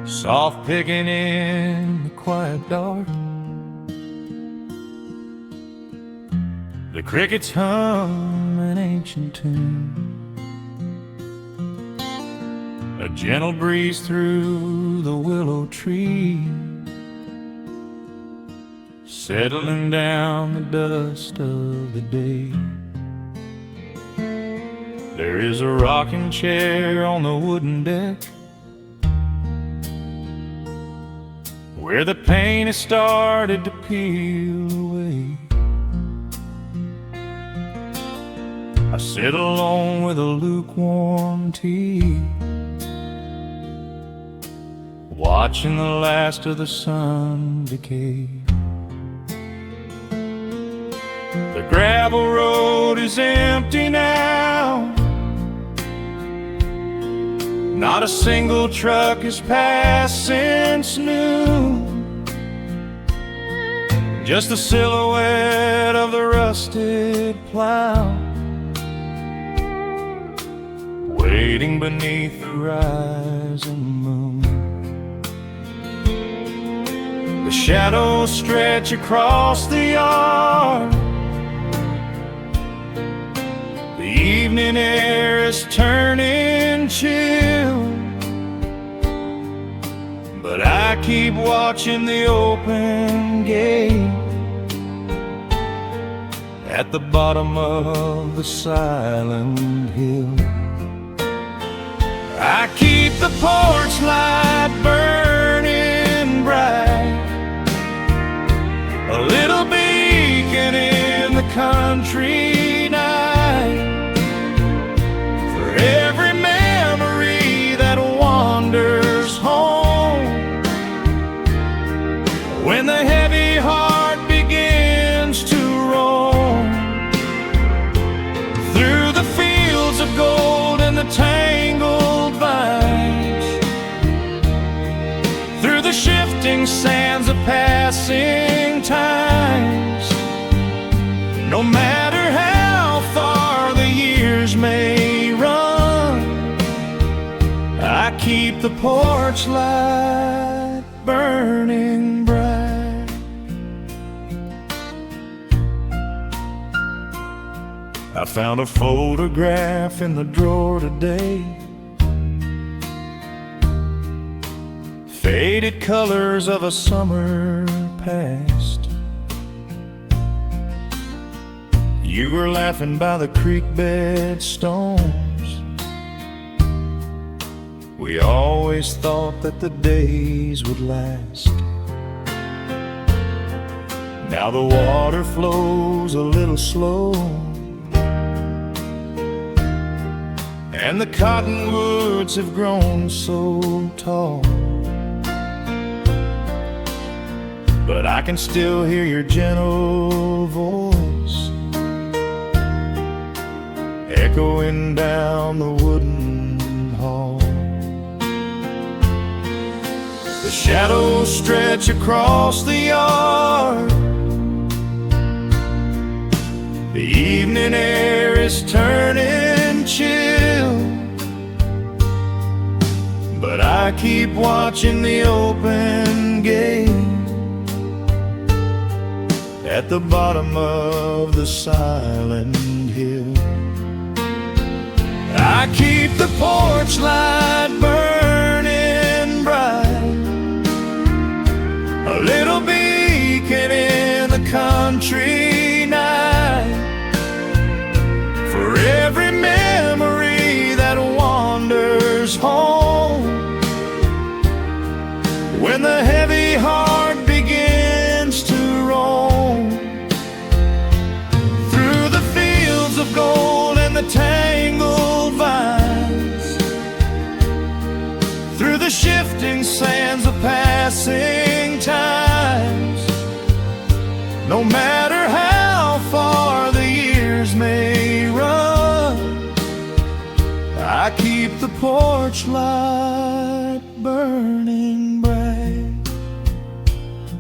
soft picking in the quiet dark. The crickets hum an ancient tune, a gentle breeze through the willow tree, settling down the dust of the day. There is a rocking chair on the wooden deck, where the paint has started to peel away. I sit alone with a lukewarm tea, watching the last of the sun decay. The gravel road is empty now, not a single truck has passed since noon, just the silhouette of the rusted plow, waiting beneath the rising moon. The shadows stretch across the yard, the evening air is turning chill, but I keep watching the open gate at the bottom of the silent hill. I keep the porch light burning bright, a little beacon in the country night, for every memory that wanders home, when the heavy heart begins to roam through the fields of gold and the tangled vines, through the shifting sands of passing times. No matter how far the years may run, I keep the porch light burning bright. I found a photograph in the drawer today, faded colors of a summer past. You were laughing by the creek bed stones. We always thought that the days would last. Now the water flows a little slow, and the cottonwoods have grown so tall, but I can still hear your gentle voice echoing down the wooden hall. The shadows stretch across the yard, the evening air is turning chill, but I keep watching the open gate at the bottom of the silent hill. I keep the porch light burning bright, a little beacon in the country night, for every memory that wanders home, when the heavy heart begins to roam through the fields of gold and the tangled vines, through the shifting sands of passing times. No matter how far the years may run, I keep the porch light burning bright.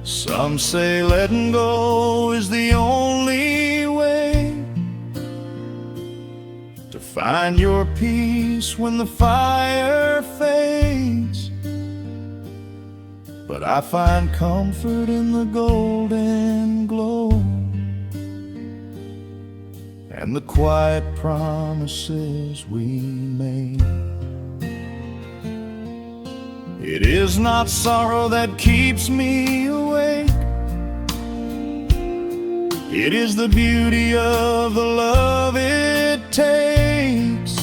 Some say letting go is the only way to find your peace when the fire fades. but I find comfort in the golden glow and the quiet promises we made. It is not sorrow that keeps me awake. It is the beauty of the love it takes.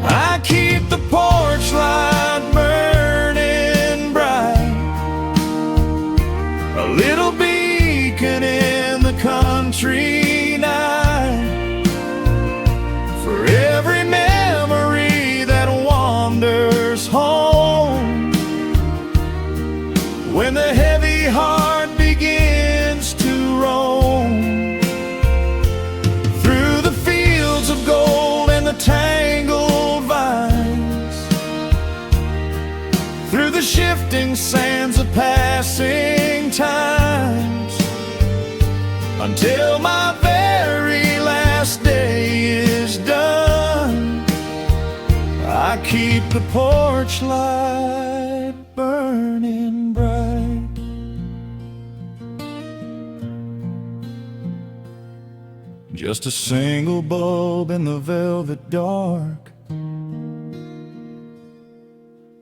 I keep the porch light burning bright, a little beacon in the country night, for every memory that wanders home. When the heavy heart begins to roam through the fields of gold and the tangled vines, through the shifting sands of passing times, until my very last day is done, I keep the porch light burning bright. Just a single bulb in the velvet dark,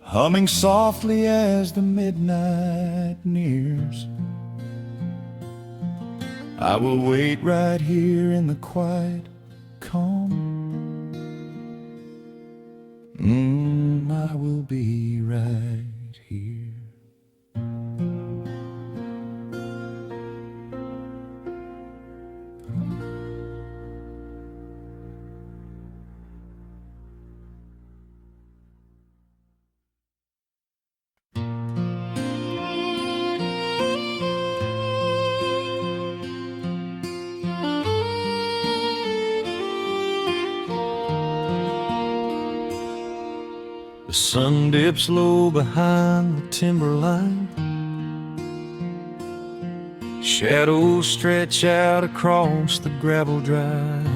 humming softly as the midnight nears. I will wait right here in the quiet calm. I will be right here. The sun dips low behind the timberline. Shadows stretch out across the gravel drive.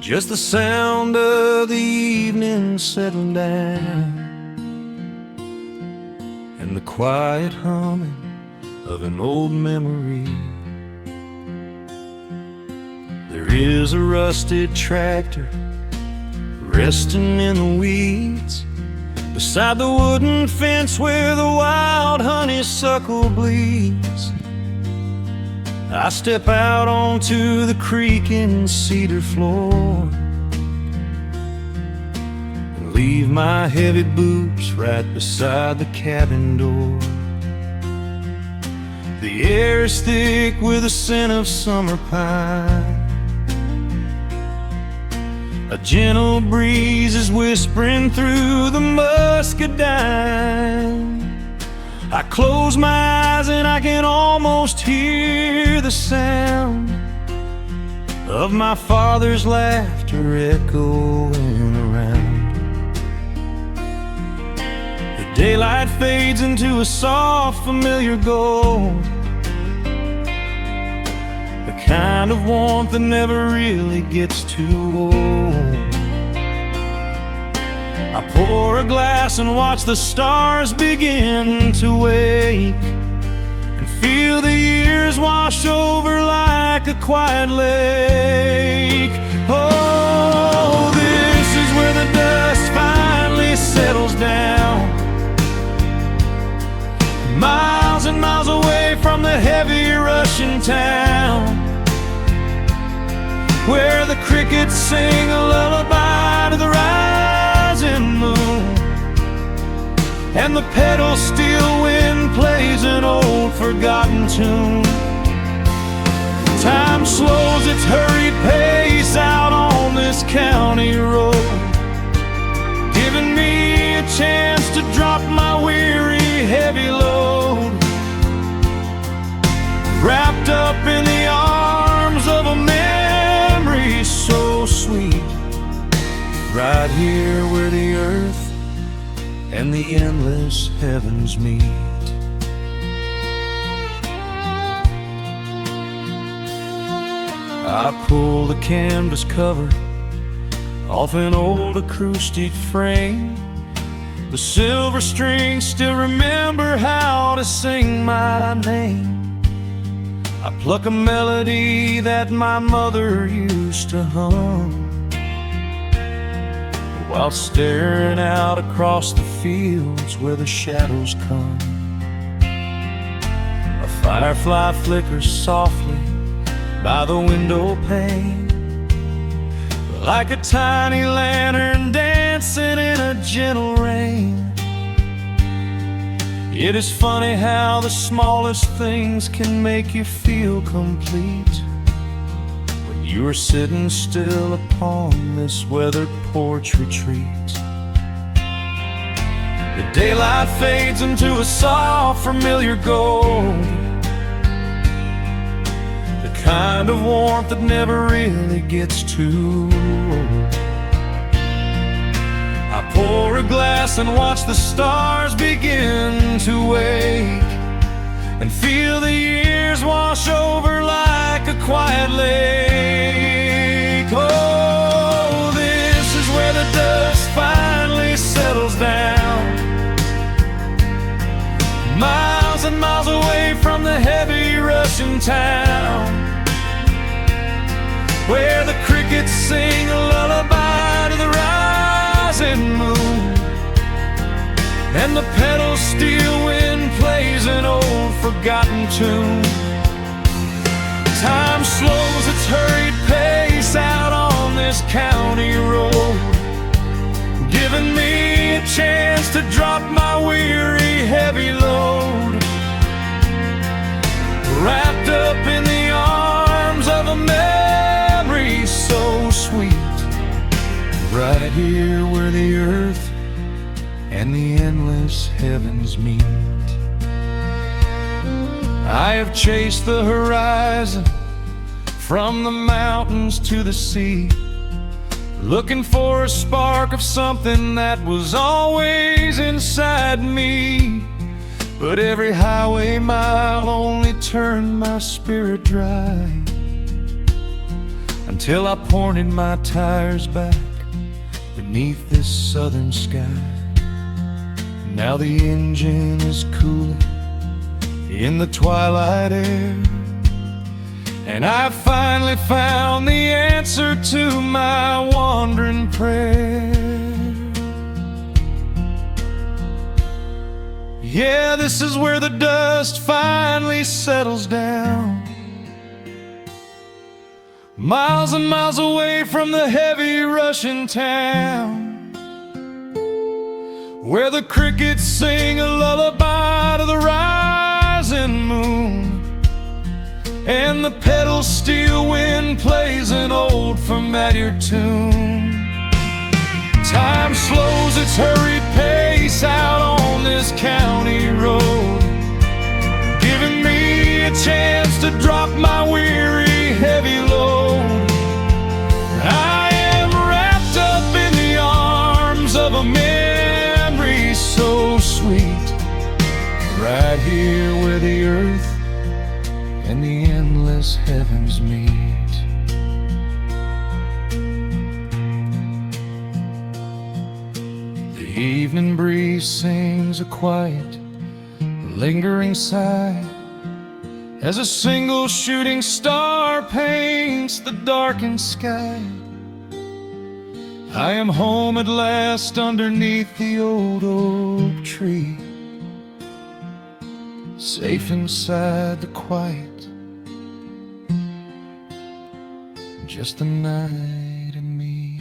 Just the sound of the evening settling down, and the quiet humming of an old memory. There is a rusted tractor resting in the weeds beside the wooden fence where the wild honeysuckle bleeds. I step out onto the creaking cedar floor and leave my heavy boots right beside the cabin door. The air is thick with the scent of summer pine. A gentle breeze is whispering through the muscadine. I close my eyes and I can almost hear the sound of my father's laughter echoing around. The daylight fades into a soft, familiar gold, the kind of warmth that never really gets too old. I pour a glass and watch the stars begin to wake, and feel the years wash over like a quiet lake. Oh, this is where the dust finally settles down, miles and miles away from the heavy Russian town, where the crickets sing a lullaby to the rising moon, and the pedal steel wind plays an old forgotten tune. Time slows its hurried pace out on this county road, giving me a chance to drop my weary heavy load, wrapped up in the arms of a memory so sweet, right here where the earth and the endless heavens meet. I pull the canvas cover off an old acoustic frame. The silver strings still remember how to sing my name. I pluck a melody that my mother used to hum while staring out across the fields where the shadows come. A firefly flickers softly by the window pane, like a tiny lantern dancing in a gentle rain. It is funny how the smallest things can make you feel complete when you are sitting still upon this weathered porch retreat. The daylight fades into a soft, familiar gold, the kind of warmth that never really gets too old. I pour a glass and watch the stars begin to wake, and feel the years wash over like a quiet lake. Oh, this is where the dust finally settles down, miles and miles away from the heavy Russian town, where the crickets sing a lullaby to the rising moon, and the pedal steel wind plays an old forgotten tune. Time slows its hurried pace out on this county road, giving me a chance to drop my weary heavy load, wrapped up in the arms of a memory so sweet, right here where the earth and the endless heavens meet. I have chased the horizon from the mountains to the sea, looking for a spark of something that was always inside me. But every highway mile only turned my spirit dry, until I pointed my tires back beneath this southern sky. Now the engine is cooling in the twilight air, and I've finally found the answer to my wandering prayer. Yeah, this is where the dust finally settles down, miles and miles away from the heavy Russian town, where the crickets sing a lullaby to the rising moon, and the pedal steel wind plays an old familiar tune. Time slows its hurried pace out on this county road, giving me a chance to drop my weary heavy load. I am wrapped up in the arms of a memory so sweet, right here where the earth and the endless heavens meet. The evening breeze sings a quiet, lingering sigh as a single shooting star paints the darkened sky. I am home at last underneath the old oak tree, safe inside the quiet, just the night and me.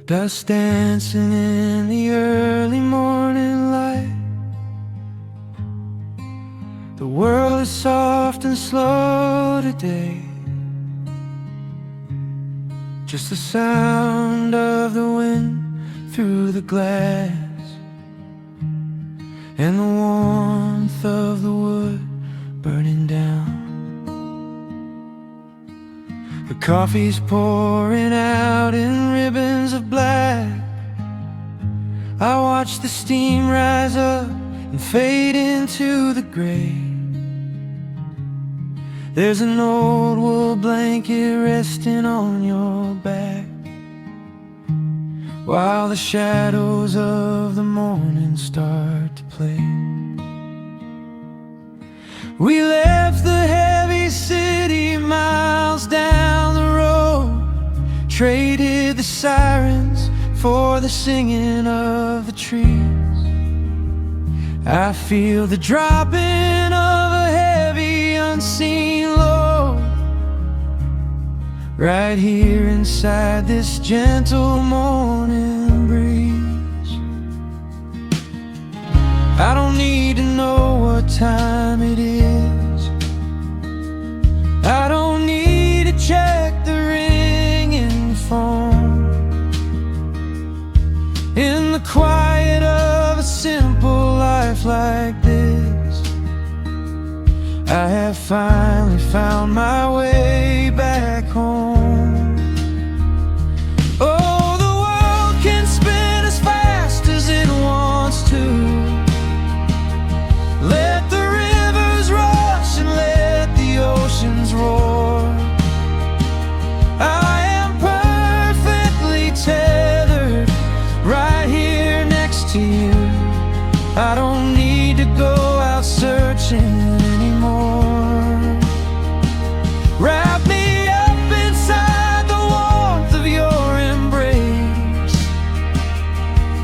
Dust dancing in the early morning light. The world is soft and slow today. Just the sound of the wind through the glass, and the warmth of the wood burning down. The coffee's pouring out in ribbons of black. I watch the steam rise up and fade into the gray. There's an old wool blanket resting on your back, while the shadows of the morning start to play. We left the heavy city miles down the road, traded the sirens for the singing of the trees. I feel the dropping of a heavy unseen load right here inside this gentle morning breeze. I don't need to know what time it is. I don't need to check the ringing phone. In the quiet of a simple life like this, I have finally found my way back home. Oh, the world can spin as fast as it wants to. Let the rivers rush and let the oceans roar. I am perfectly tethered right here next to you. I don't need to go out searching anymore. Wrap me up inside the warmth of your embrace.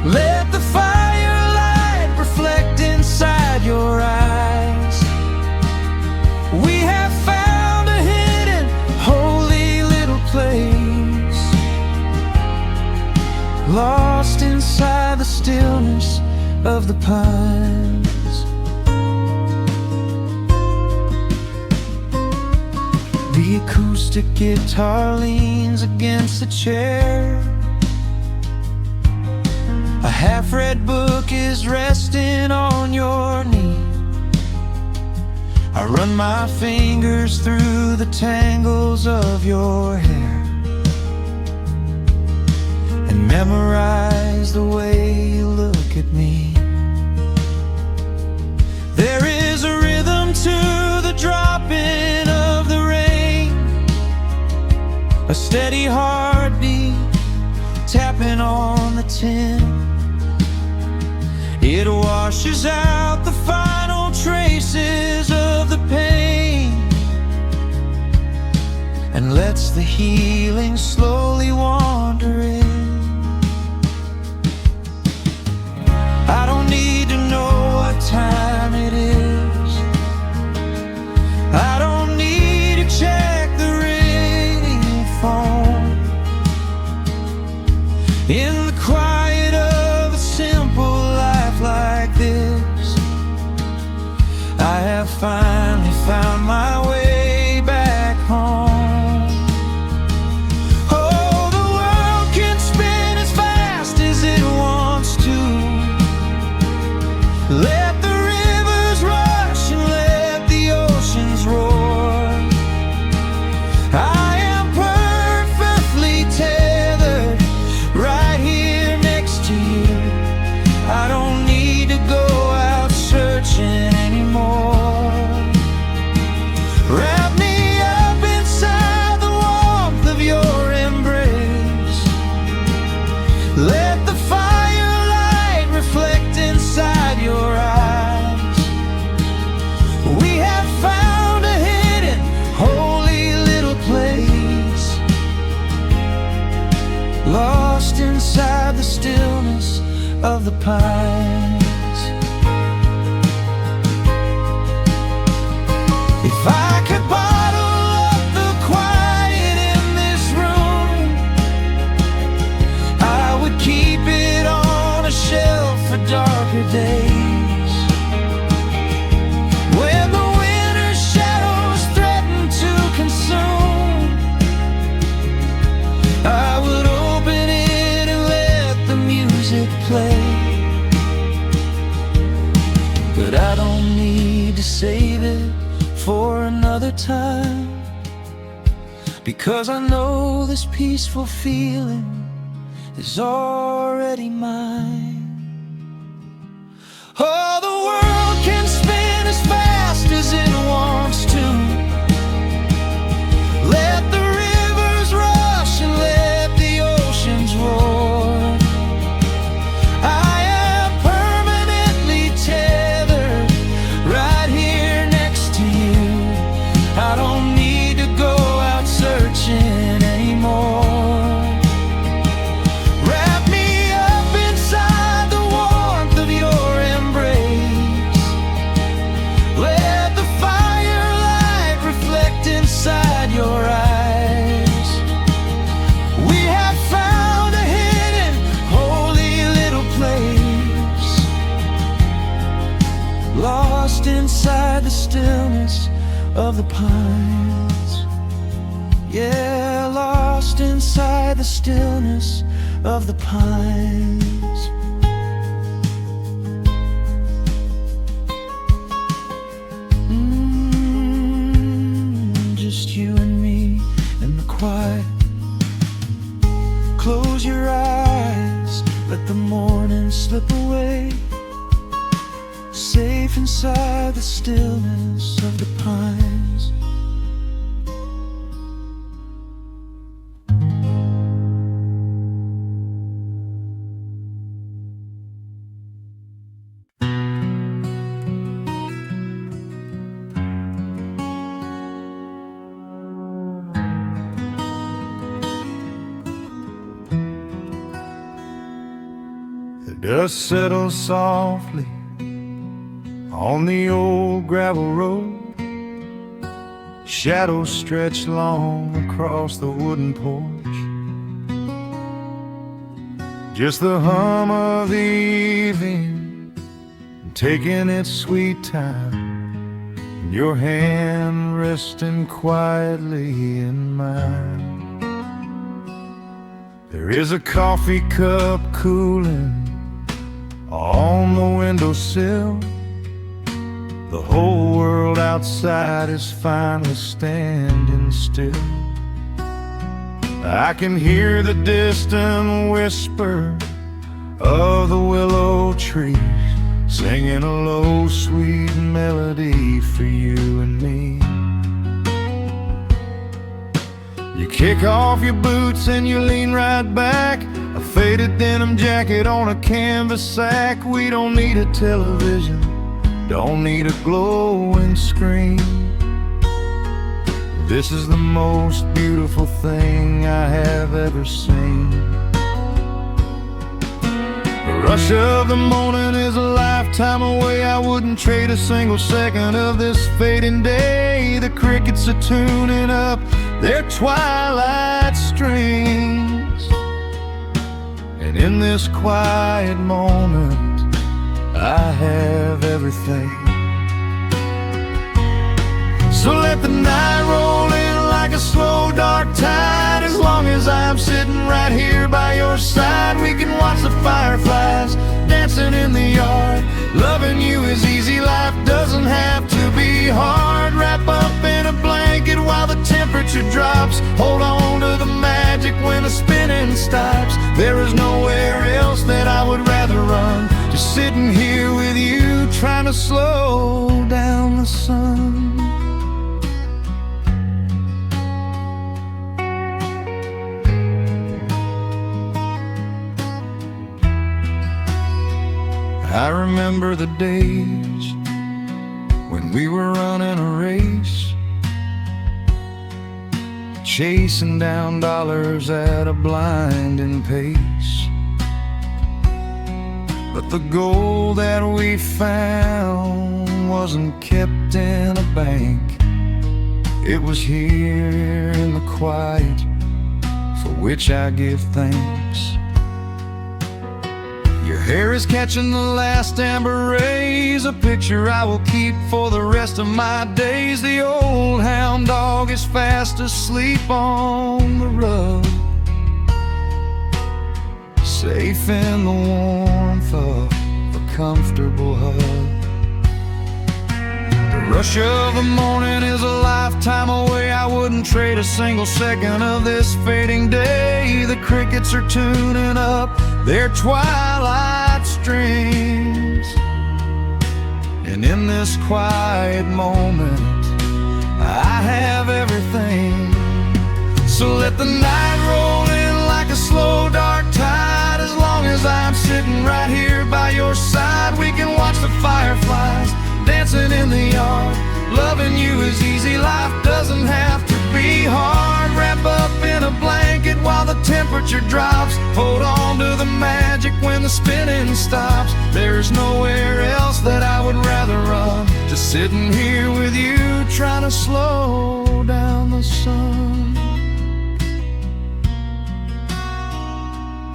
Let the firelight reflect inside your eyes. We have found a hidden, holy little place, lost inside the stillness of the pines. The acoustic guitar leans against the chair. A half-read book is resting on your knee. I run my fingers through the tangles of your hair and memorize the way you look at me. There is a rhythm to the dropping of the rain, a steady heartbeat tapping on the tin. It washes out the final traces of the pain and lets the healing slowly wander in. I don't need to know what time it is. I don't need to check the ringing phone. In the quiet of a simple life like this, I have finally found my way back home. Oh, the world can spin as fast as it wants to. Let the rivers rush and let the oceans roar. I am perfectly tethered right here next to you. I don't need to go out searching anymore. Wrap me up inside the warmth of your embrace. Let the firelight reflect inside your eyes. We have found a hidden, holy little place, lost inside the stillness of the pines. If I could bottle up the quiet in this room, I would keep it on a shelf for darker days. When the winter shadows threaten to consume, I would open it and let the music play. But I don't need to save it for another time, because I know this peaceful feeling is already mine. Oh, the world can spin as fast as it wants to. Let the rivers rush and let the oceans roar. I am permanently tethered right here next to you. I don't need to go out searching anymore. Wrap me up inside the warmth of your embrace. Let the firelight reflect inside your eyes. We have found a hidden, holy little place, lost inside the stillness of the pines. Yeah, lost inside the stillness of the pines. Just you and me in the quiet. Close your eyes, let the morning slip away, safe inside the stillness of the pines. The dust settles softly on the old gravel road. Shadows stretch long across the wooden porch. Just the hum of the evening taking its sweet time, and your hand resting quietly in mine. There is a coffee cup cooling on the windowsill. The whole world outside is finally standing still. I can hear the distant whisper of the willow trees, singing a low, sweet melody for you and me. You kick off your boots and you lean right back, a faded denim jacket on a canvas sack. We don't need a television, don't need a glowing screen. This is the most beautiful thing I have ever seen. The rush of the morning is a lifetime away. I wouldn't trade a single second of this fading day. The crickets are tuning up their twilight strings, and in this quiet moment I have everything. So let the night roll in like a slow dark tide. As long as I'm sitting right here by your side, we can watch the fireflies dancing in the yard. Loving you is easy, life doesn't have to be hard. Wrap up in a blanket while the temperature drops. Hold on to the magic when the spinning stops. There is nowhere else that I would rather run, just sitting here with you, trying to slow down the sun. I remember the days when we were running a race, chasing down dollars at a blinding pace. But the gold that we found wasn't kept in a bank. It was here in the quiet, for which I give thanks. Your hair is catching the last amber rays, a picture I will keep for the rest of my days. The old hound dog is fast asleep on the rug, safe in the warmth of a comfortable hug. The Rush of the morning is a lifetime away. I wouldn't trade a single second of this fading day. The crickets are tuning up their twilight strings, and in this quiet moment I have everything. So let the night roll in like a slow dark tide. As long as I'm sitting right here by your side, we can watch the fireflies dancing in the yard. Loving you is easy, life doesn't have to be hard. Wrap up in a blanket while the temperature drops. Hold on to the magic when the spinning stops. There's nowhere else that I would rather run. Just sitting here with you, trying to slow down the sun.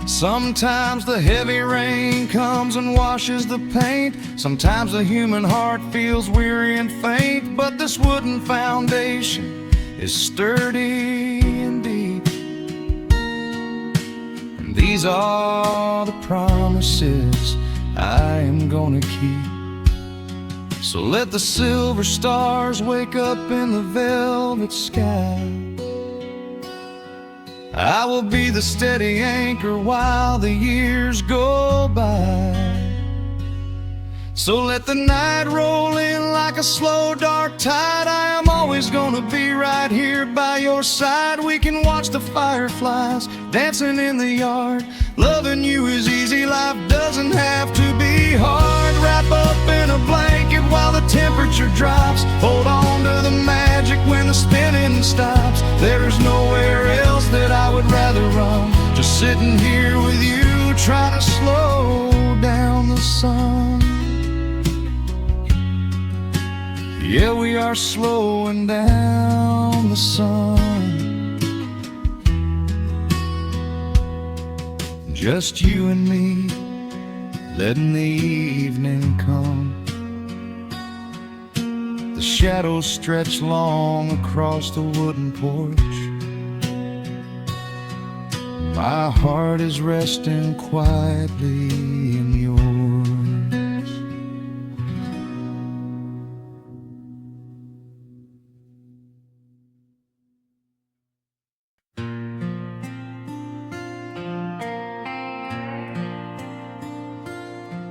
Sometimes the heavy rain comes and washes the paint. Sometimes the human heart feels weary and faint. But this wooden foundation is sturdy and deep, and these are the promises I am gonna keep. So let the silver stars wake up in the velvet sky. I will be the steady anchor while the years go by. So let the night roll in like a slow dark tide. I am always gonna be right here by your side. We can watch the fireflies dancing in the yard. Loving you is easy, life doesn't have to be hard. Wrap up in a blanket while the temperature drops. Hold on to the magic when the spinning stops. There's nowhere else that I would rather run. Just sitting here with you, trying to slow down the sun. Yeah, we are slowing down the sun. Just you and me, letting the evening come. The shadows stretch long across the wooden porch. My heart is resting quietly in yours.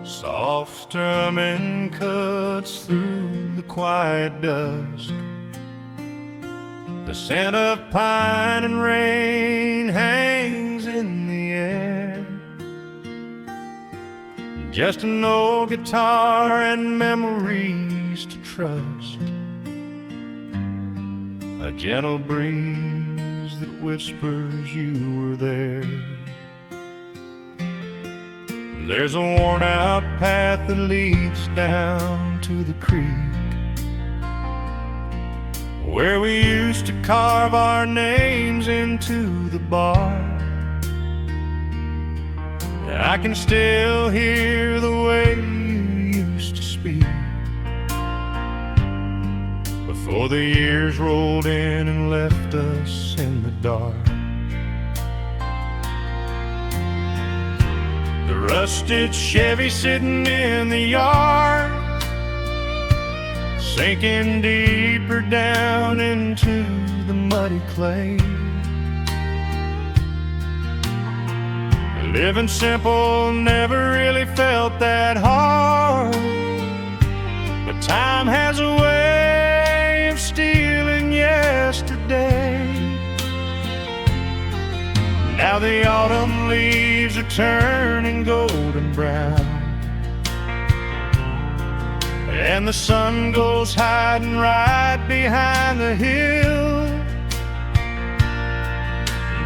Soft strumming cuts through the quiet dusk. The scent of pine and rain hangs in the air. Just an old guitar and memories to trust. A gentle breeze that whispers you were there. There's a worn-out path that leads down to the creek, where we used to carve our names into the bark. I can still hear the way you used to speak before the years rolled in and left us in the dark. The rusted Chevy sitting in the yard, sinking deeper down into the muddy clay. Living simple never really felt that hard, but time has a way of stealing yesterday. Now the autumn leaves are turning golden brown, and the sun goes hiding right behind the hill.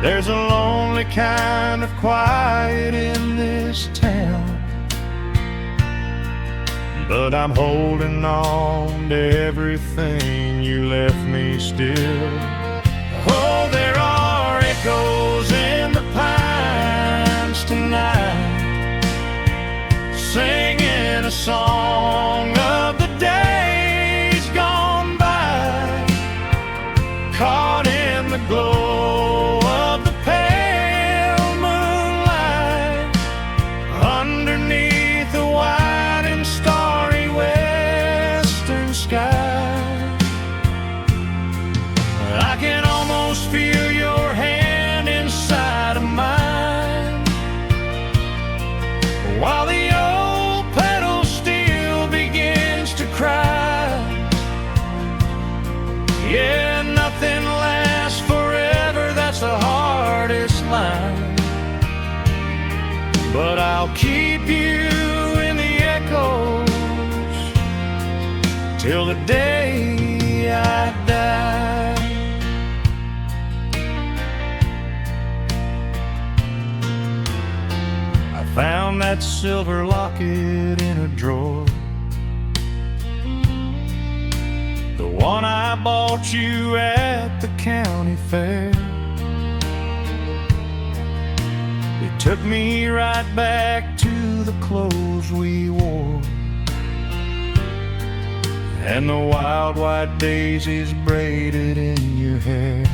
There's a lonely kind of quiet in this town, but I'm holding on to everything you left me still. Oh, there are echoes in the pines tonight, singing a song of the days gone by, caught in the glow of the pale moonlight, underneath the wide and starry western sky. but I'll keep you in the echoes till the day I die. I found that silver locket in a drawer, the one I bought you at the county fair. It took me right back to the clothes we wore, and the wild white daisies braided in your hair.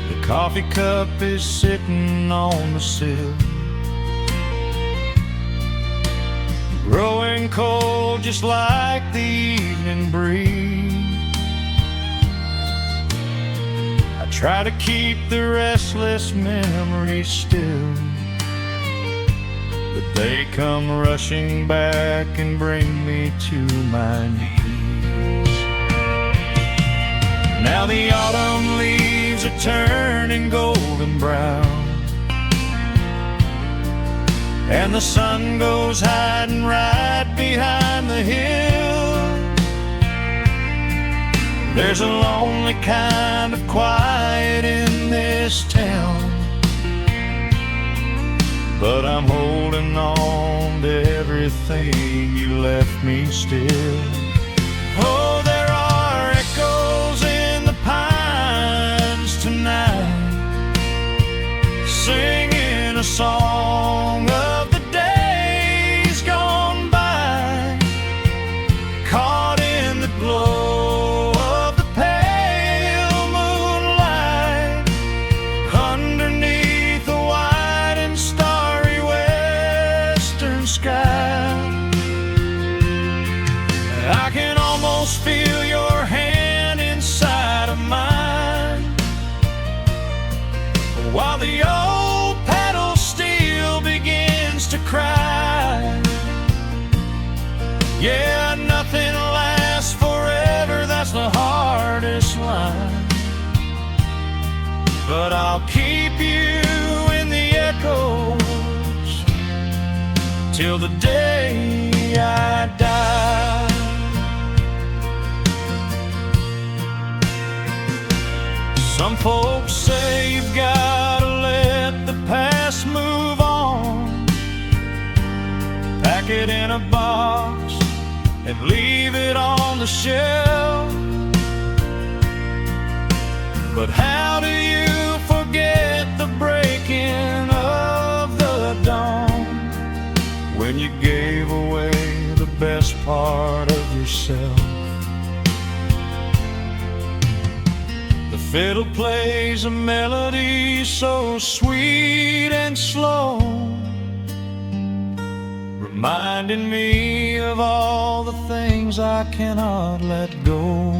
The coffee cup is sitting on the sill, growing cold just like the evening breeze. I try to keep the restless memories still, but they come rushing back and bring me to my knees. Now the autumn leaves are turning golden brown, and the sun goes hiding right behind the hill. There's a lonely kind of quiet in this town, but I'm holding on to everything you left me still. Oh, there are echoes in the pines tonight, singing a song of the days gone by, caught in the glow of the pale moonlight, underneath the white and starry western sky. I can almost feel your hand inside of mine, while the old pedal steel begins to cry. Yeah, nothing lasts forever, that's the hardest line, but I'll keep you in the echoes till the day I die. Some folks say you've got to let the past move on, pack it in a box and leave it on the shelf. But how do you forget the breaking of the dawn, when you gave away the best part of yourself? The fiddle plays a melody so sweet and slow, reminding me of all the things I cannot let go.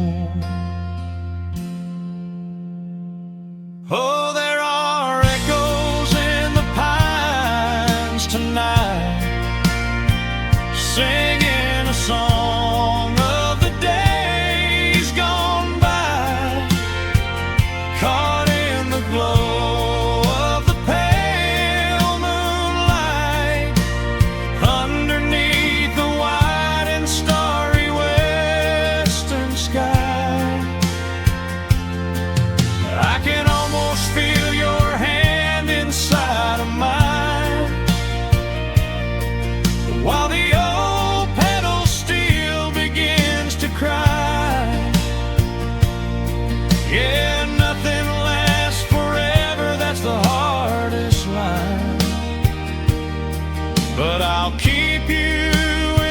Oh, there are echoes in the pines tonight, singing a song of the days gone by, caught in the glow of the pale moonlight, underneath the white and starry western sky. I can almost feel your hand inside of mine, while the old pedal steel begins to cry. Yeah, nothing lasts forever, that's the hardest line, but I'll keep you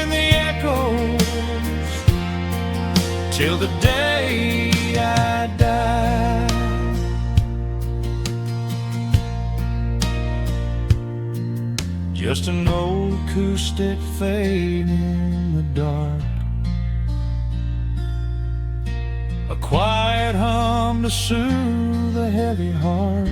in the echoes till the day I die. Just an old acoustic fade in the dark, a quiet hum to soothe a heavy heart.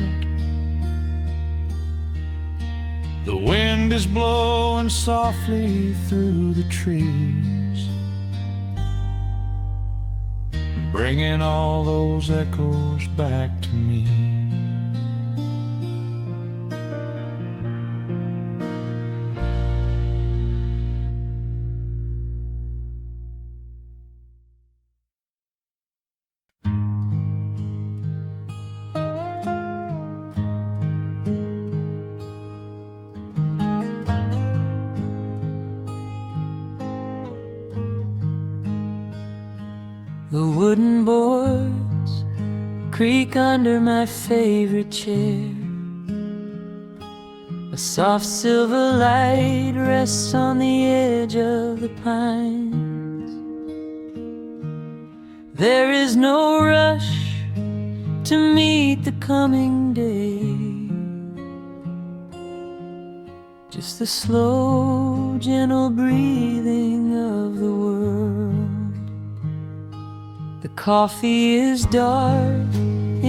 The wind is blowing softly through the trees, bringing all those echoes back to me. wooden boards creak under my favorite chair. A soft silver light rests on the edge of the pines. There is no rush to meet the coming day, just the slow, gentle breathing of the world. The coffee is dark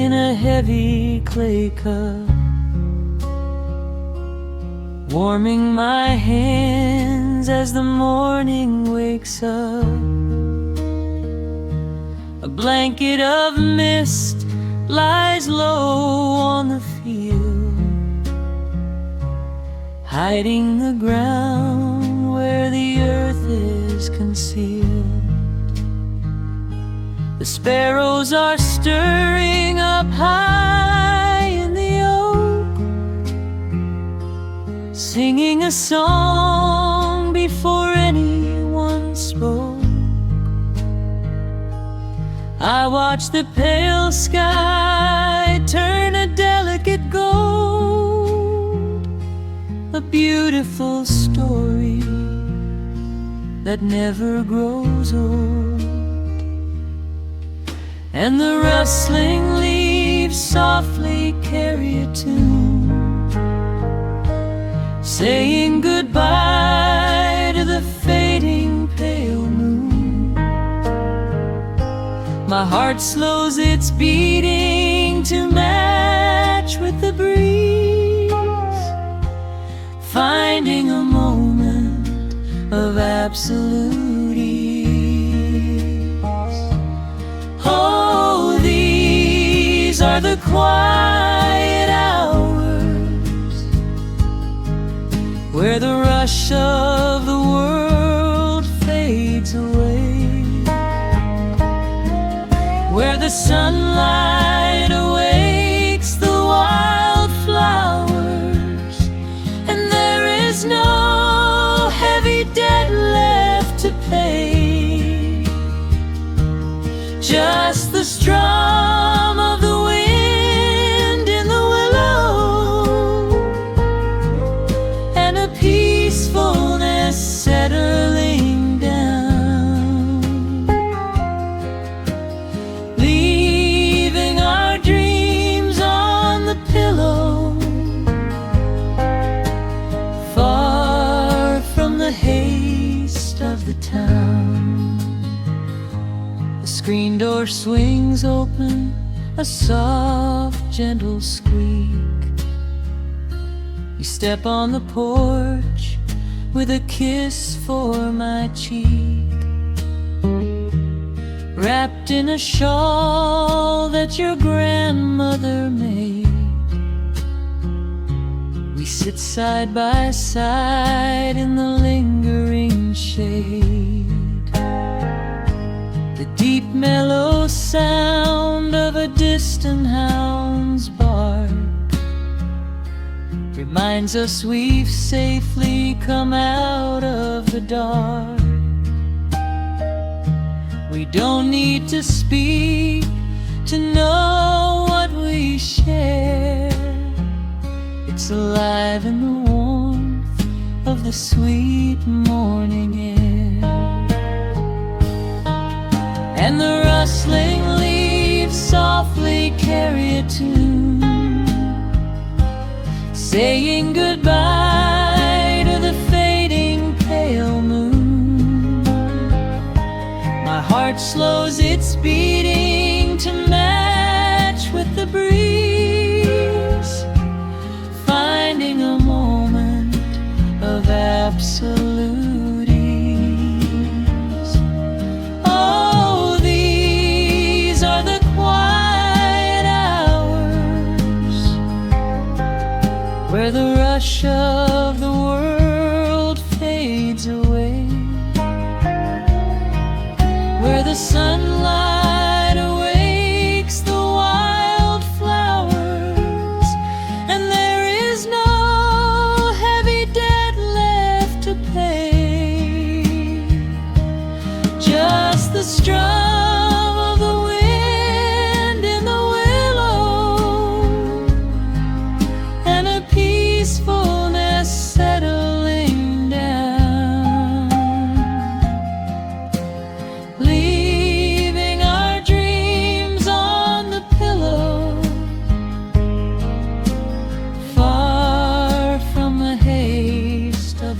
in a heavy clay cup, warming my hands as the morning wakes up. A blanket of mist lies low on the field, hiding the ground where the earth is concealed. The sparrows are stirring up high in the oak, singing a song before anyone spoke. I watch the pale sky turn a delicate gold, a beautiful story that never grows old. And the rustling leaves softly carry a tune, saying goodbye to the fading pale moon. My heart slows its beating to match with the breeze, finding a moment of absolute ease. Oh, these are the quiet hours where the rush of the world fades away, where the sunlight awakes the wildflowers, and there is no heavy debt left to pay, just the strum of the wind in the willow, and a peacefulness settling down, leaving our dreams on the pillow, far from the haste of the town. The screen door swings open, a soft, gentle squeak. You step on the porch with a kiss for my cheek, wrapped in a shawl that your grandmother made. We sit side by side in the lingering shade. The deep mellow sound of a distant hound's bark reminds us we've safely come out of the dark. We don't need to speak to know what we share. It's alive in the warmth of the sweet morning air. And the rustling leaves softly carry a tune, saying goodbye to the fading pale moon. My heart slows its beating to match with the breeze, finding a moment of absolute ease. Oh, these are the quiet hours where the rush of the world fades away, where the sunlight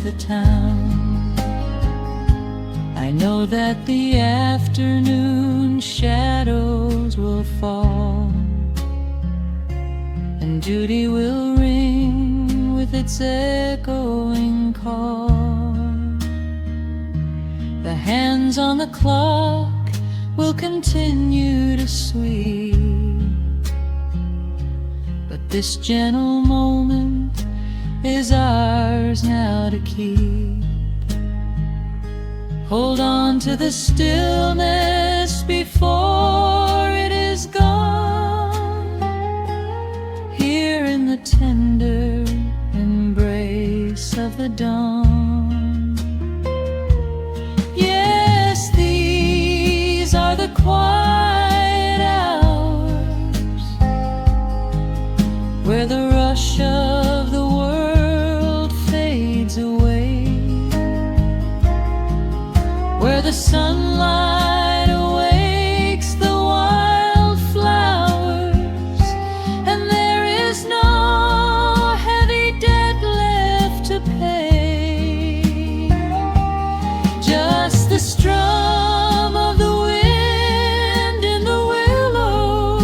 the town. I know that the afternoon shadows will fall, and duty will ring with its echoing call. The hands on the clock will continue to sweep, but this gentle moment is ours now to keep. Hold on to the stillness before it is gone, here in the tender embrace of the dawn. Yes, these are the quiet hours where the rush of the world fades away, where the sunlight awakes the wildflowers, and there is no heavy debt left to pay. Just the strum of the wind in the willow,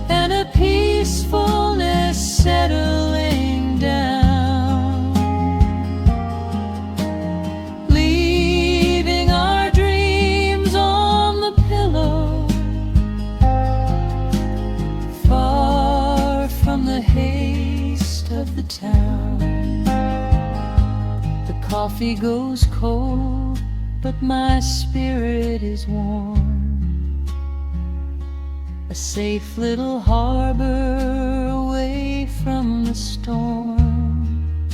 and a peacefulness settling down, leaving our dreams on the pillow, far from the haste of the town. The coffee goes cold, but my spirit is warm. A safe little harbor away from the storm,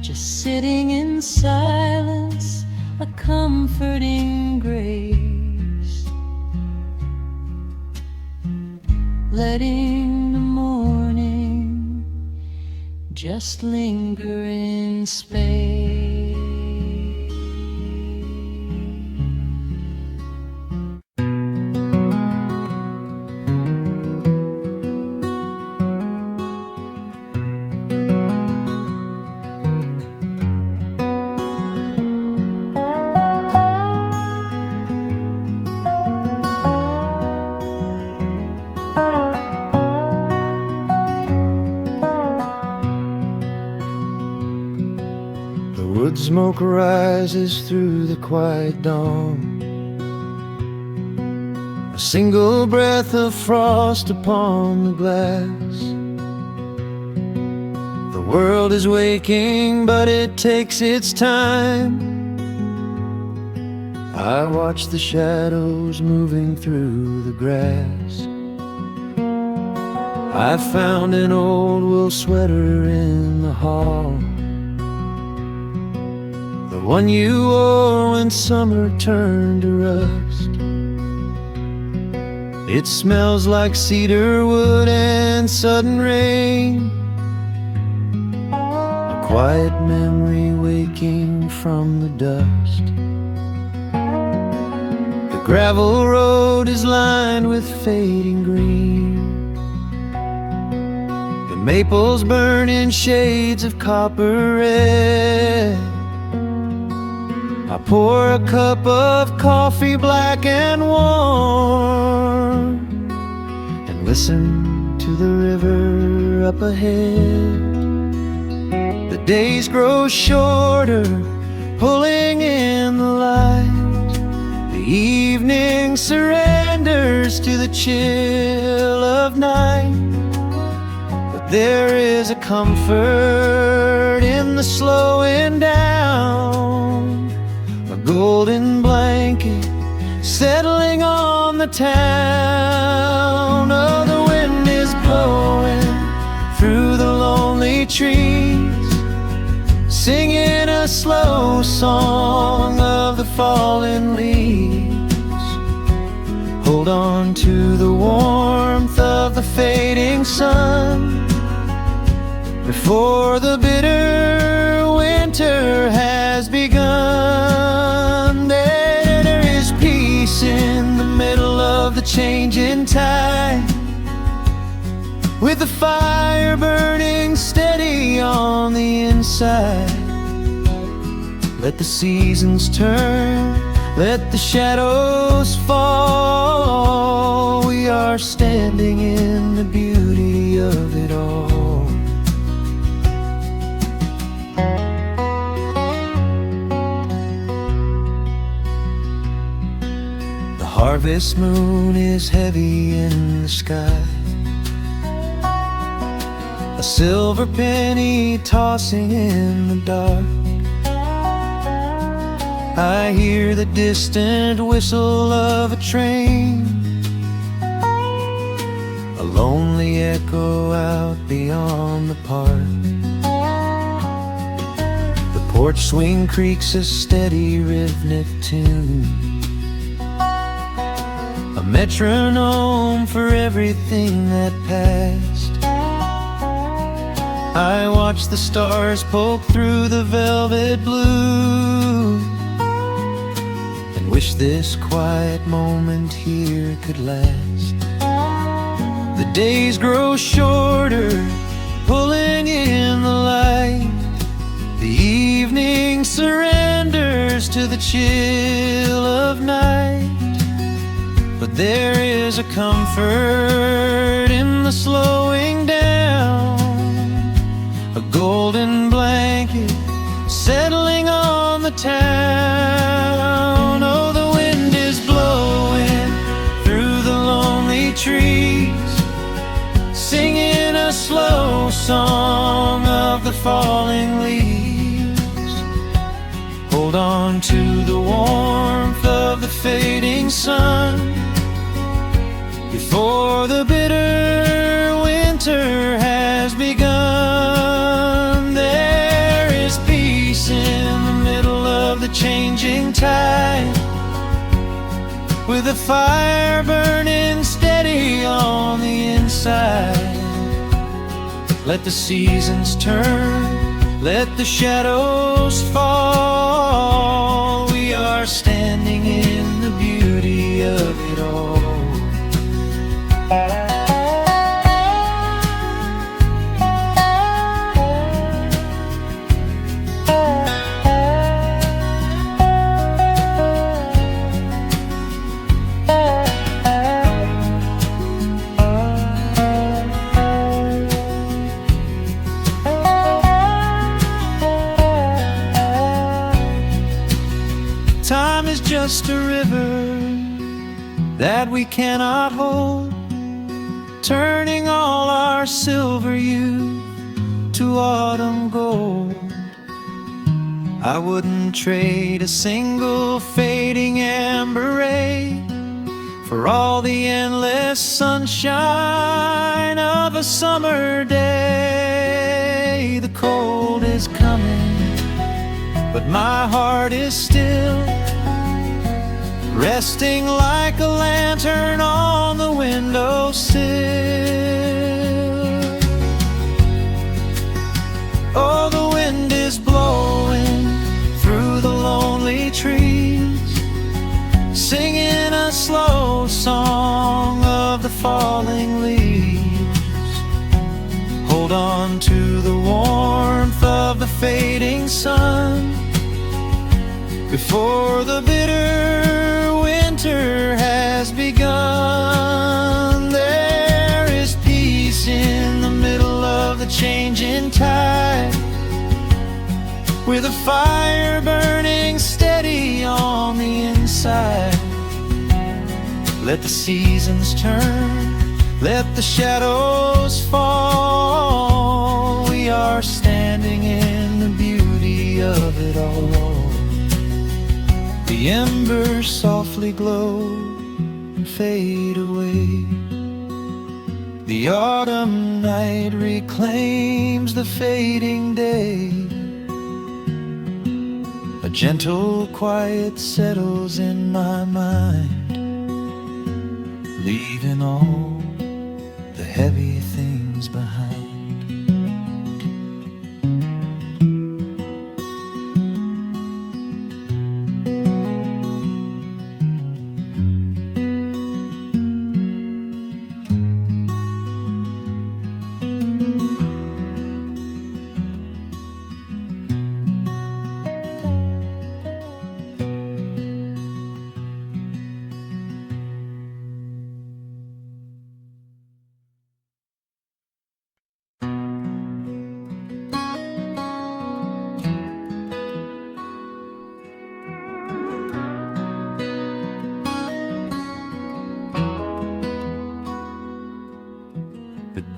just sitting in silence, a comforting grace, letting the morning just linger in space. Wood smoke rises through the quiet dawn, a single breath of frost upon the glass. The world is waking, but it takes its time. I watch the shadows moving through the grass. I found an old wool sweater in the hall, the one you wore when summer turned to rust. It smells like cedar wood and sudden rain, a quiet memory waking from the dust. The gravel road is lined with fading green, the maples burn in shades of copper red. I pour a cup of coffee black and warm, and listen to the river up ahead. The days grow shorter, pulling in the light. The evening surrenders to the chill of night. But there is a comfort in the slowing down, a golden blanket settling on the town. Oh, the wind is blowing through the lonely trees, singing a slow song of the fallen leaves. Hold on to the warmth of the fading sun before the bitter winter has begun. There is peace in the middle of the changing tide, with the fire burning steady on the inside. Let the seasons turn, let the shadows fall. We are standing in the beauty of it all. The harvest moon is heavy in the sky, a silver penny tossing in the dark. I hear the distant whistle of a train, a lonely echo out beyond the park. The porch swing creaks a steady rhythmic tune, a metronome for everything that passed. I watch the stars poke through the velvet blue, and wish this quiet moment here could last. The days grow shorter, pulling in the light. The evening surrenders to the chill of night. But there is a comfort in the slowing down, a golden blanket settling on the town. Oh, the wind is blowing through the lonely trees, singing a slow song of the falling leaves. Hold on to the warmth of the fading sun before the bitter winter has begun. There is peace in the middle of the changing tide, with a fire burning steady on the inside. Let the seasons turn, let the shadows fall. We are standing in the beauty of it all. Time is just a river that we cannot hold, turning all our silver youth to autumn gold. I wouldn't trade a single fading amber ray for all the endless sunshine of a summer day. The cold is coming, but my heart is still resting like a lantern on the windowsill. Oh, the wind is blowing through the lonely trees, singing a slow song of the falling leaves. Hold on to the warmth of the fading sun before the bitter winter has begun. There is peace in the middle of the changing tide, with a fire burning steady on the inside. Let the seasons turn, let the shadows fall. We are standing in the beauty of it all. The embers softly glow and fade away. The autumn night reclaims the fading day. A gentle quiet settles in my mind, leaving all the heavy things behind.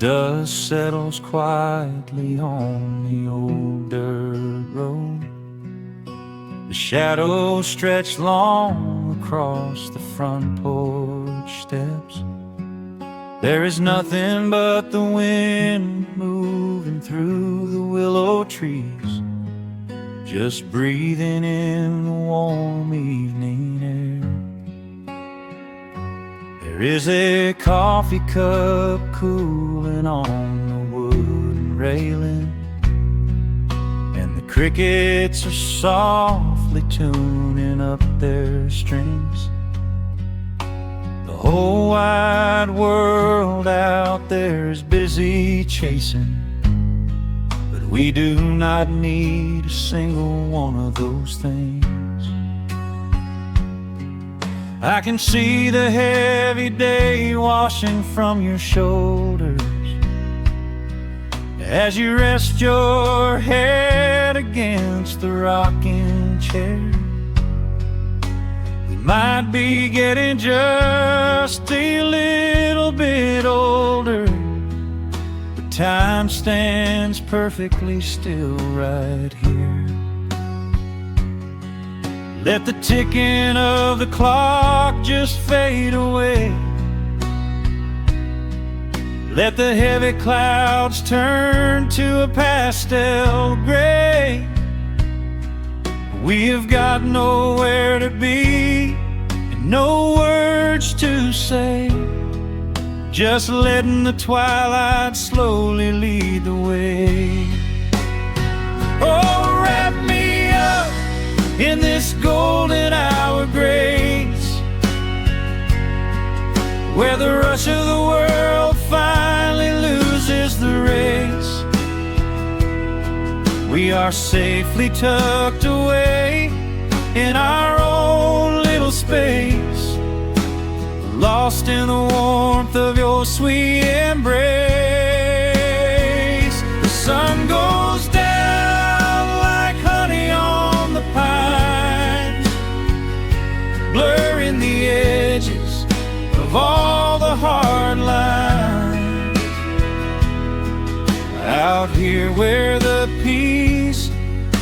dust settles quietly on the old dirt road. The shadows stretch long across the front porch steps. There is nothing but the wind moving through the willow trees, just breathing in the warm evening air. There is a coffee cup cooling on the wooden railing, and the crickets are softly tuning up their strings. The whole wide world out there is busy chasing, but we do not need a single one of those things. I can see the heavy day washing from your shoulders as you rest your head against the rocking chair. We might be getting just a little bit older, but time stands perfectly still right here. Let the ticking of the clock just fade away. Let the heavy clouds turn to a pastel gray. We have got nowhere to be and no words to say, just letting the twilight slowly lead the way. Oh, wrap me up in this golden hour grace, where the rush of the world finally loses the race. We are safely tucked away in our own little space, lost in the warmth of your sweet embrace. The sun goes down like honey on the pines, blurring the edges of all the hard lines. Out here where the peace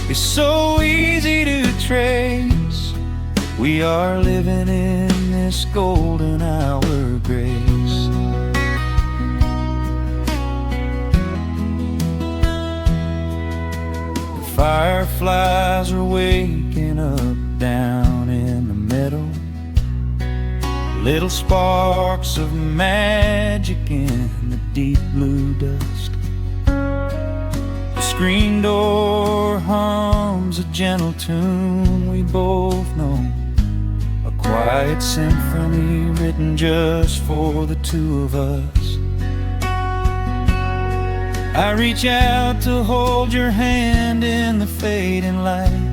is so easy to trace, we are living in this golden hour grace. The fireflies are waking up down in the meadow, little sparks of magic in the deep blue dusk. The screen door hums a gentle tune we both know, a quiet symphony written just for the two of us. I reach out to hold your hand in the fading light.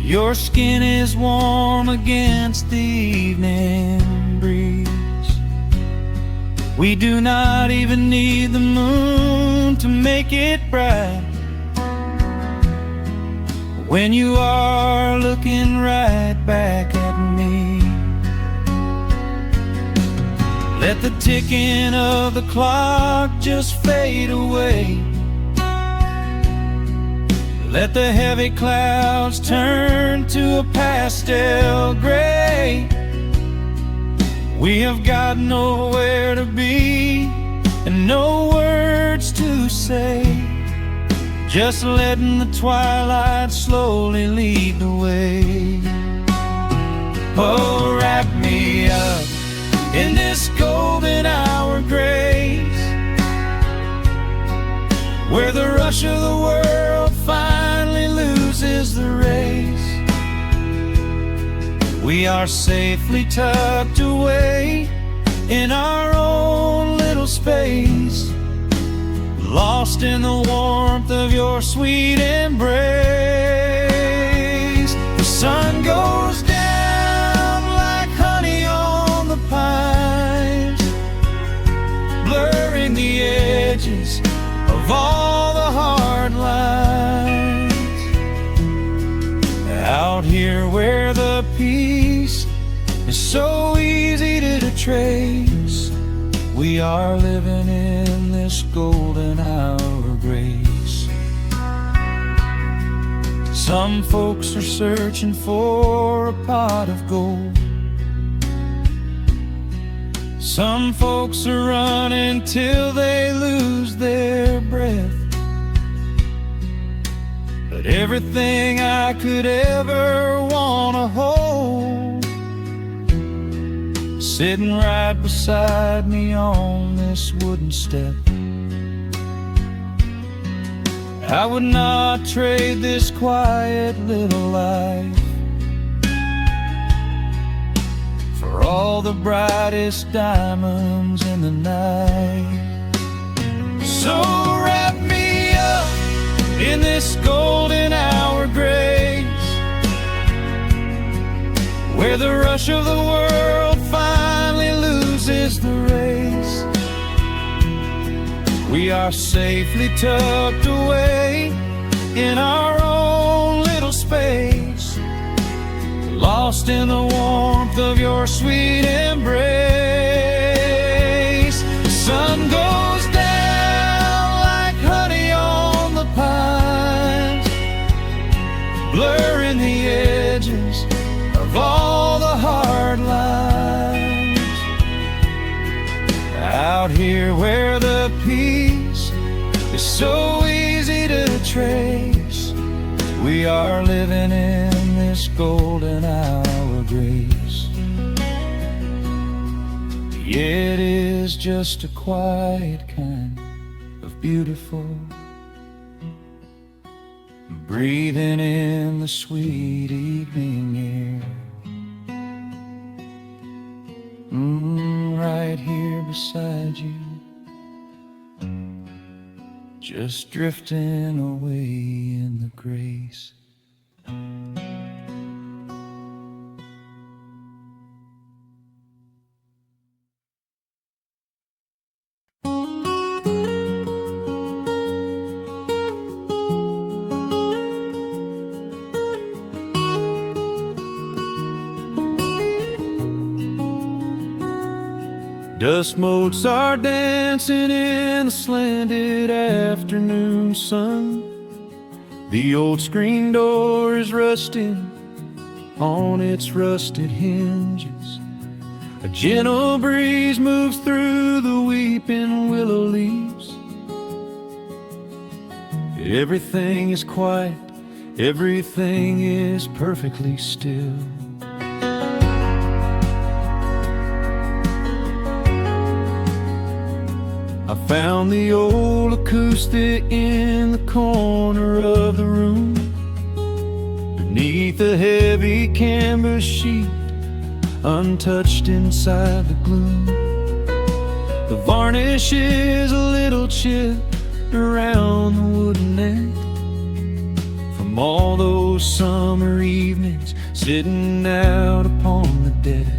Your skin is warm against the evening breeze. We do not even need the moon to make it bright, when you are looking right back at me. Let the ticking of the clock just fade away. Let the heavy clouds turn to a pastel gray. We have got nowhere to be and no words to say, just letting the twilight slowly lead the way. Oh, wrap me up in this golden hour grace, where the rush of the world finally loses the race. We are safely tucked away in our own little space, lost in the warmth of your sweet embrace. The sun goes down like honey on the pines, blurring the edges of all the hard lines. Out here where the peace is so easy to trace, we We are living in this golden hour of grace. Some folks are searching for a pot of gold. Some folks are running till they lose their breath. But everything I could ever wanna hold, sitting right beside me on this wooden step. I would not trade this quiet little life for all the brightest diamonds in the night. So wrap me up in this golden hour grace, where the rush of the world finally loses the race. We are safely tucked away in our own little space, lost in the warmth of your sweet embrace. The sun goes down like honey on the pines, blurring the edges of all the hard lines. Out here where the peace is so easy to trace, we are living in this golden hour grace. It is just a quiet kind of beautiful, breathing in the sweet evening air. Right here beside you, just drifting away in the grace. Dust motes are dancing in the slanted afternoon sun. The old screen door is rusting on its rusted hinges. A gentle breeze moves through the weeping willow leaves. Everything is quiet, everything is perfectly still. I found the old acoustic in the corner of the room, beneath a heavy canvas sheet, untouched inside the gloom. The varnish is a little chipped around the wooden neck from all those summer evenings sitting out upon the deck.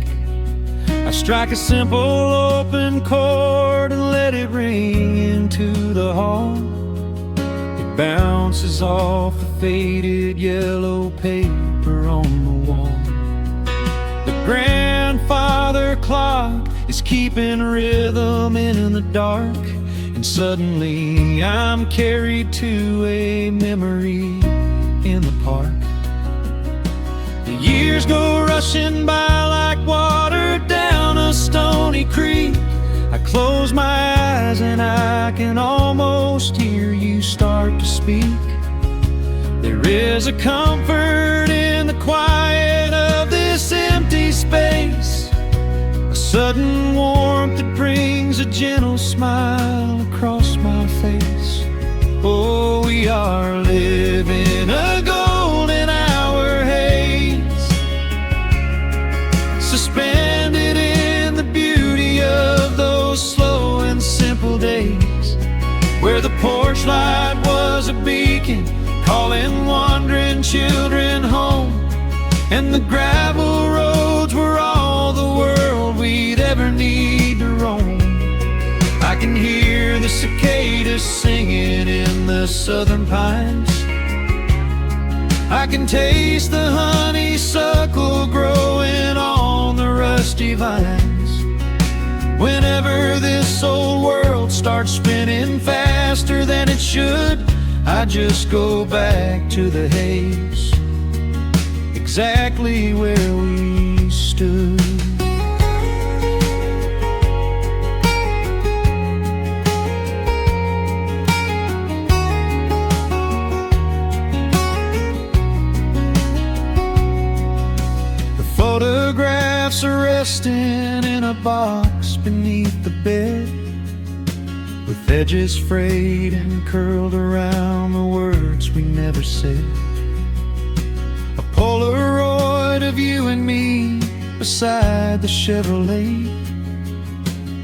I strike a simple open chord and let it ring into the hall. It bounces off the faded yellow paper on the wall. The grandfather clock is keeping rhythm in the dark, and suddenly I'm carried to a memory in the park. The years go rushing by like water down a stony creek. I close my eyes and I can almost hear you start to speak. There is a comfort in the quiet of this empty space, a sudden warmth that brings a gentle smile across my face. Oh, we are living a golden hour haze, suspended in the beauty of those slow and simple days, where the porch light was a beacon calling wandering children home, and the gravel roads were all the world we'd ever need to roam. I can hear the cicadas singing in the southern pines. I can taste the honeysuckle growing on the rusty vines. Whenever this old starts spinning faster than it should, I just go back to the haze, exactly where we stood. Photographs are resting in a box beneath the bed, with edges frayed and curled around the words we never said. A Polaroid of you and me beside the Chevrolet.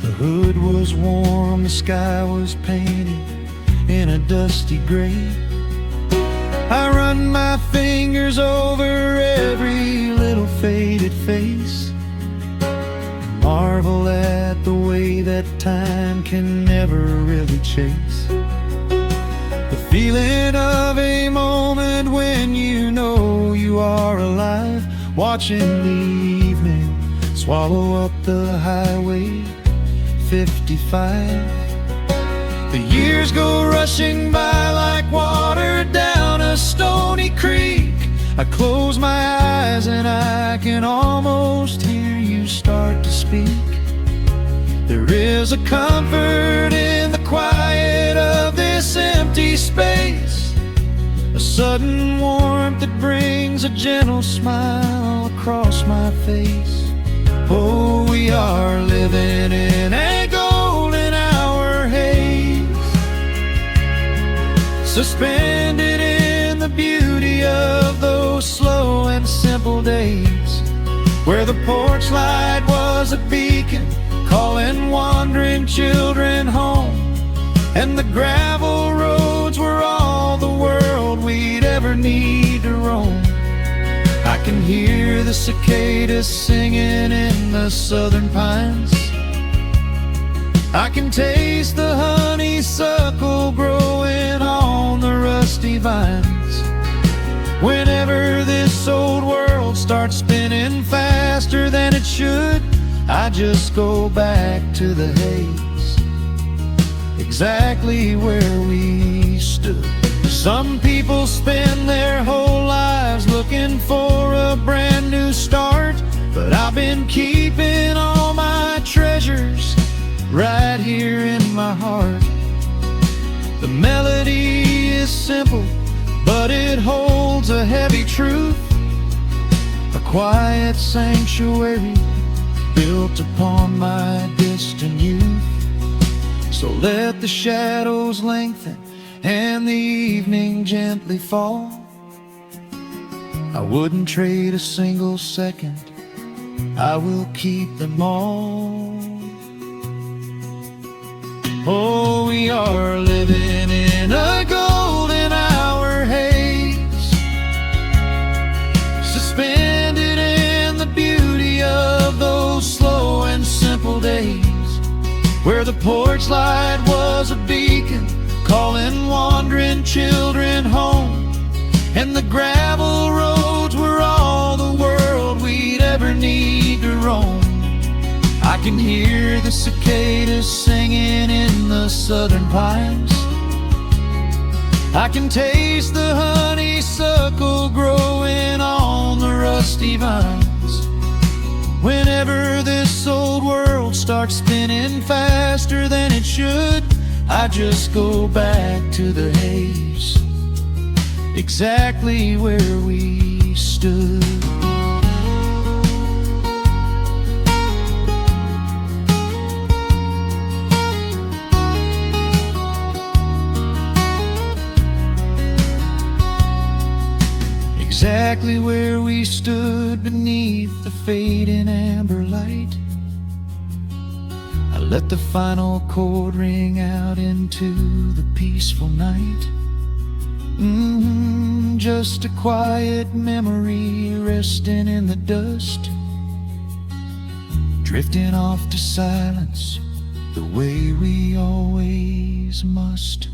The hood was warm, the sky was painted in a dusty gray. I run my fingers over every little faded face, marvel at the way that time can never really chase. The feeling of a moment when you know you are alive, watching the evening swallow up the highway 55. The years go rushing by like water down a stony creek. I close my eyes and I can almost hear you start to speak. There is a comfort in the quiet of this empty space, a sudden warmth that brings a gentle smile across my face. Oh, we are living in a golden hour haze, suspended in the beauty of those slow and simple days, where the porch light was a beacon calling wandering children home, and the gravel roads were all the world we'd ever need to roam. I can hear the cicadas singing in the southern pines, I can taste the honeysuckle growing on the rusty vines. Whenever this old world starts spinning faster than it should, I just go back to the haze, exactly where we stood. Some people spend their whole lives looking for a brand new start, but I've been keeping all my treasures right here in my heart. The melody is simple, but it holds a heavy truth, a quiet sanctuary built upon my distant youth. So let the shadows lengthen and the evening gently fall, I wouldn't trade a single second, I will keep them all. Oh, we are living in a golden hour haze, suspended in the beauty of those slow and simple days, where the porch light was a beacon calling wandering children home, and the gravel roads were all the world we'd ever need to roam. I can hear the cicadas singing in the southern pines, I can taste the honeysuckle growing on the rusty vines. Whenever this old world starts spinning faster than it should, I just go back to the haze, exactly where we stood. Exactly where we stood beneath the fading amber light. I let the final chord ring out into the peaceful night. Just a quiet memory resting in the dust, drifting off to silence the way we always must.